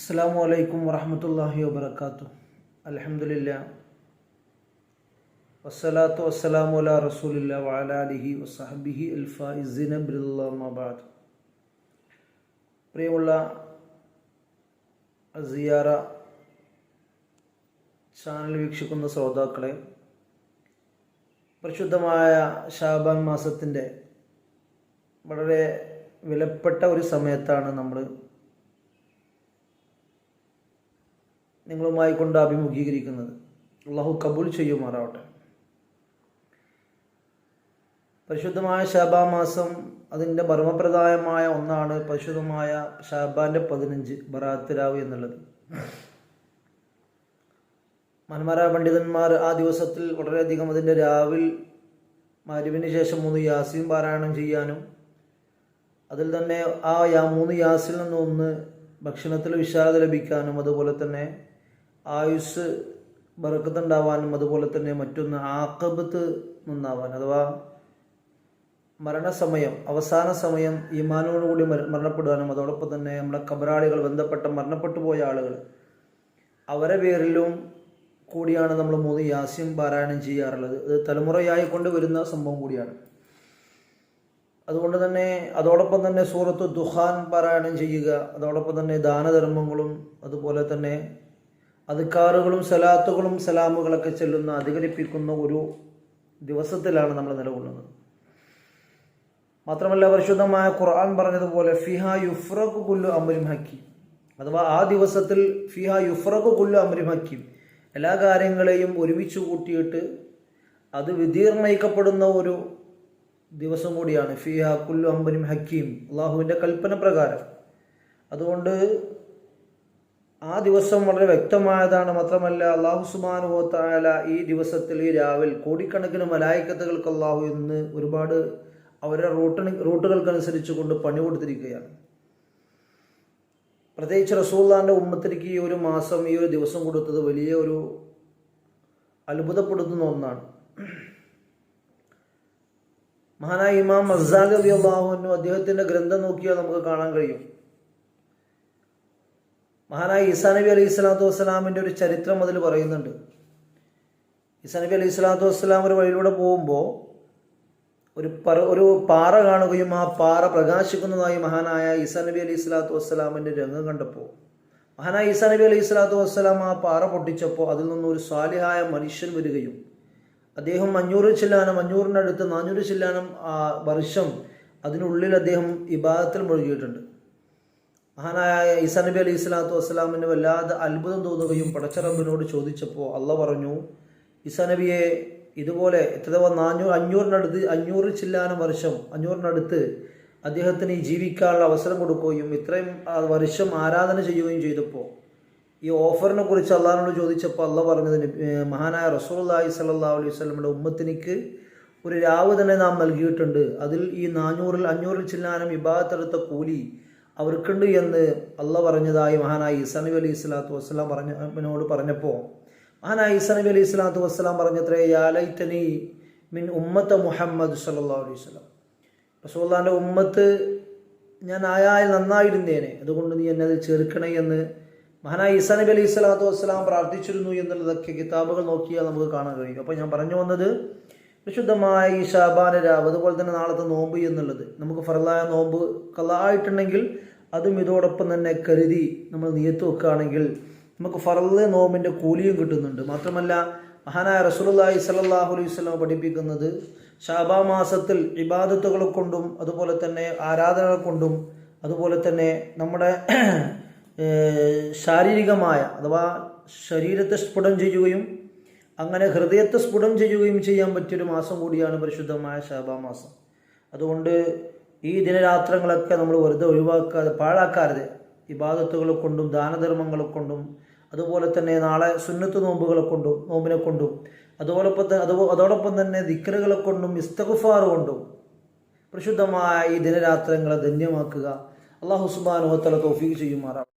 അസ്സലാമു അലൈക്കും വറഹ്മത്തുള്ളാഹി വബറകാതുഹു. അൽഹംദുലില്ലാഹ് വസ്സലാത്തു വസ്സലാമു അലാ റസൂലില്ലാഹി വഅലാ ആലിഹി വസഹ്ബിഹി അൽ ഫായിസിന ബില്ലാഹി മാ ബഅദ്. പ്രിയമുള്ള സിയാറ ചാനൽ വീക്ഷിക്കുന്ന ശ്രോതാക്കളെ, പരിശുദ്ധമായ ശഅബാൻ മാസത്തിൻ്റെ വളരെ വിലപ്പെട്ട ഒരു സമയത്താണ് നമ്മൾ നിങ്ങളുമായി കൊണ്ട് അഭിമുഖീകരിക്കുന്നത്. അള്ളാഹു കബൂൽ ചെയ്യുമാറാവട്ടെ. പരിശുദ്ധമായ ശഅബാൻ മാസം അതിൻ്റെ മർമ്മപ്രദമായ ഒന്നാണ് പരിശുദ്ധമായ ശഅബാൻ്റെ 15 ബറാഅത്ത് രാവ് എന്നുള്ളത്. മന്മാരായ പണ്ഡിതന്മാർ ആ ദിവസത്തിൽ വളരെയധികം അതിൻ്റെ രാവിൽ മഗ്‌രിബിന് ശേഷം 3 യാസീൻ പാരായണം ചെയ്യാനും അതിൽ തന്നെ ആ 3 യാസിൽ നിന്ന് ഒന്ന് ഭക്ഷണത്തിൽ വിശാലത ലഭിക്കാനും അതുപോലെ തന്നെ ആയുസ് ബറക്കത്തുണ്ടാവാനും അതുപോലെ തന്നെ മറ്റൊന്ന് ആഖിബത്ത് നന്നാവാൻ അഥവാ മരണസമയം അവസാന സമയം ഈമാനോടുകൂടി മരണപ്പെടുവാനും അതോടൊപ്പം തന്നെ നമ്മളെ ഖബറാളികൾ ബന്ധപ്പെട്ട മരണപ്പെട്ടു പോയ ആളുകൾ അവരെ പേരിലും കൂടിയാണ് നമ്മൾ 3 യാസീൻ പാരായണം ചെയ്യാറുള്ളത്. ഇത് തലമുറയായി കൊണ്ട് വരുന്ന സംഭവം കൂടിയാണ്. അതുകൊണ്ട് തന്നെ അതോടൊപ്പം തന്നെ സൂറത്തു ദുഖാൻ പാരായണം ചെയ്യുക, അതോടൊപ്പം തന്നെ ദാനധർമ്മങ്ങളും അതുപോലെ തന്നെ അദ്കാറുകളും സലാത്തുകളും സലാമുകളൊക്കെ ചെല്ലുന്ന അധികരിപ്പിക്കുന്ന ഒരു ദിവസത്തിലാണ് നമ്മൾ നിലകൊള്ളുന്നത്. മാത്രമല്ല പരിശുദ്ധമായ ഖുർആൻ പറഞ്ഞതുപോലെ ഫിഹാ യുഫ്റഖു കുല്ലു അംരിൻ ഹക്കീം, അഥവാ ആ ദിവസത്തിൽ ഫിഹാ യുഫ്റഖു കുല്ലു അംരിൻ ഹക്കീം, എല്ലാ കാര്യങ്ങളെയും ഒരുമിച്ച് കൂട്ടിയിട്ട് അത് വിദീർണയിക്കപ്പെടുന്ന ഒരു ദിവസം കൂടിയാണ് ഫിഹാ കുല്ലു അംരിൻ ഹക്കീം, അള്ളാഹുവിൻ്റെ കൽപ്പന പ്രകാരം. അതുകൊണ്ട് ആ ദിവസം വളരെ വ്യക്തമായതാണ്. മാത്രമല്ല അള്ളാഹു സുബ്ഹാനഹു വ തആല ഈ ദിവസത്തിൽ ഈ രാവിൽ കോടിക്കണക്കിന് മലായിക്കത്തുകൾക്ക് അള്ളാഹു ഇന്ന് ഒരുപാട് അവരുടെ റൂട്ടുകൾക്കനുസരിച്ച് കൊണ്ട് പണി കൊടുത്തിരിക്കുകയാണ്. പ്രത്യേകിച്ച് റസൂലുള്ളാഹിന്റെ ഉമ്മത്തിലേക്ക് ഈ ഒരു മാസം ഈ ഒരു ദിവസം കൊടുത്തത് വലിയ ഒരു അത്ഭുതപ്പെടുത്തുന്ന ഒന്നാണ്. മഹാനായ ഇമാം ഗസാലി റളിയല്ലാഹു അൻഹു അദ്ദേഹത്തിന്റെ ഗ്രന്ഥം നോക്കിയാൽ നമുക്ക് കാണാൻ കഴിയും. മഹാനായ ഈസാ നബി അലൈഹി സ്വലാത്തു വസ്സലാമിൻ്റെ ഒരു ചരിത്രം അതിൽ പറയുന്നുണ്ട്. ഈസാ നബി അലൈഹി സ്വലാത്തു വസ്സലാം ഒരു വഴിയിലൂടെ പോകുമ്പോൾ ഒരു പാറ കാണുകയും ആ പാറ പ്രകാശിക്കുന്നതായി മഹാനായ ഈസാ നബി അലൈഹി സ്വലാത്തു വസ്സലാമിൻ്റെ രംഗം കണ്ടപ്പോൾ മഹാനായ ഈസാ നബി അലൈഹി സ്വലാത്തു വസ്സലാം ആ പാറ പൊട്ടിച്ചപ്പോൾ അതിൽ നിന്നൊരു സാലിഹായ മനുഷ്യൻ വരികയും അദ്ദേഹം 500 ചില്ലാനം 500-നടുത്ത് 400 ചില്ലാനം വർഷം അതിനുള്ളിൽ അദ്ദേഹം ഇബാദത്തിൽ മുഴുകിയിട്ടുണ്ട്. മഹാനായ ഈസാ നബി അലൈഹി സ്വലാത്തു വസ്സലാമിന് വല്ലാതെ അത്ഭുതം തോന്നുകയും പടച്ച റബ്ബിനോട് ചോദിച്ചപ്പോൾ അള്ളാഹ് പറഞ്ഞു, ഈസാ നബിയെ ഇതുപോലെ എത്ര 500 ചില്ലാനം വർഷം 500-നടുത്ത് അദ്ദേഹത്തിന് ഈ ജീവിക്കാനുള്ള അവസരം കൊടുക്കുകയും ഇത്രയും വർഷം ആരാധന ചെയ്യുകയും ചെയ്തപ്പോൾ ഈ ഓഫറിനെ കുറിച്ച് അള്ളാഹിനോട് ചോദിച്ചപ്പോൾ അള്ളാഹ് പറഞ്ഞതിന് മഹാനായ റസൂലുള്ളാഹി സ്വല്ലല്ലാഹു അലൈഹി വസല്ലമയുടെ ഉമ്മത്തിനിക്ക് ഒരു രാവ് തന്നെ നാം നൽകിയിട്ടുണ്ട്, അതിൽ ഈ 500 ചില്ലാനം ഇബാദത്തെടുത്ത കൂലി അവർക്കുണ്ട് എന്ന് അള്ളാഹ് പറഞ്ഞതായി മഹാനായ ഈസാ നബി അലൈഹി സ്വലാത്തു വസ്സലാം പറഞ്ഞപ്പോൾ മഹാനായ ഈസാ നബി അലൈഹി സ്വലാത്തു വസ്സലാം പറഞ്ഞത്രേ, യാ ലൈതനി മിൻ ഉമ്മത്ത മുഹമ്മദ് സല്ലല്ലാഹു അലൈഹി വസല്ലം, റസൂലുള്ളാഹിന്റെ ഉമ്മത്ത് ഞാൻ ആയാൽ നന്നായിരുന്നേനെ, അതുകൊണ്ട് നീ എന്നെ അതിൽ ചേർക്കണേ എന്ന് മഹാനായ ഈസാ നബി അലൈഹി സ്വലാത്തു വസ്സലാം പ്രാർത്ഥിച്ചിരുന്നു എന്നുള്ളതൊക്കെ കിതാബുകൾ നോക്കിയാൽ നമുക്ക് കാണാൻ കഴിയും. അപ്പോൾ ഞാൻ പറഞ്ഞു വന്നത് വിശുദ്ധമായ ഈ ശഅബാൻ രാവ് അതുപോലെ തന്നെ നാളത്തെ നോമ്പ് എന്നുള്ളത് നമുക്ക് ഫർളായ നോമ്പ് ഖളായിട്ടുണ്ടെങ്കിൽ അതും ഇതോടൊപ്പം തന്നെ കരുതി നമ്മൾ നിയത്ത് വെക്കുകയാണെങ്കിൽ നമുക്ക് ഫർള് നോമ്പിൻ്റെ കൂലിയും കിട്ടുന്നുണ്ട്. മാത്രമല്ല മഹാനായ റസൂലുള്ളാഹി സ്വല്ലല്ലാഹു അലൈഹി വസല്ലം പഠിപ്പിക്കുന്നത് ശഅബാൻ മാസത്തിൽ ഇബാദത്തുകളെ കൊണ്ടും അതുപോലെ തന്നെ ആരാധനകൾ കൊണ്ടും അതുപോലെ തന്നെ നമ്മുടെ ശാരീരികമായ അഥവാ ശരീരത്തെ സ്ഫുടം ചെയ്യുകയും അങ്ങനെ ഹൃദയത്തെ സ്ഫുടം ചെയ്യുകയും ചെയ്യാൻ പറ്റിയൊരു മാസം കൂടിയാണ് പരിശുദ്ധമായ ശഅബാൻ മാസം. അതുകൊണ്ട് ഈ ദിനരാത്രങ്ങളൊക്കെ നമ്മൾ വെറുതെ ഒഴിവാക്കാതെ പാഴാക്കാതെ ഇബാദത്തുകളെ കൊണ്ടും ദാനധർമ്മങ്ങളെ കൊണ്ടും അതുപോലെ തന്നെ നാളെ സുന്നത്ത് നോമ്പിനെ കൊണ്ടും അതോടൊപ്പം തന്നെ ദിക്റുകളെ കൊണ്ടും ഇസ്തിഗ്ഫാർ കൊണ്ടും പരിശുദ്ധമായ ഈ ദിനരാത്രങ്ങളെ ധന്യമാക്കുക. അല്ലാഹു സുബ്ഹാനഹു വ തആല തൗഫീഖ് ചെയ്യുമാറാവട്ടെ.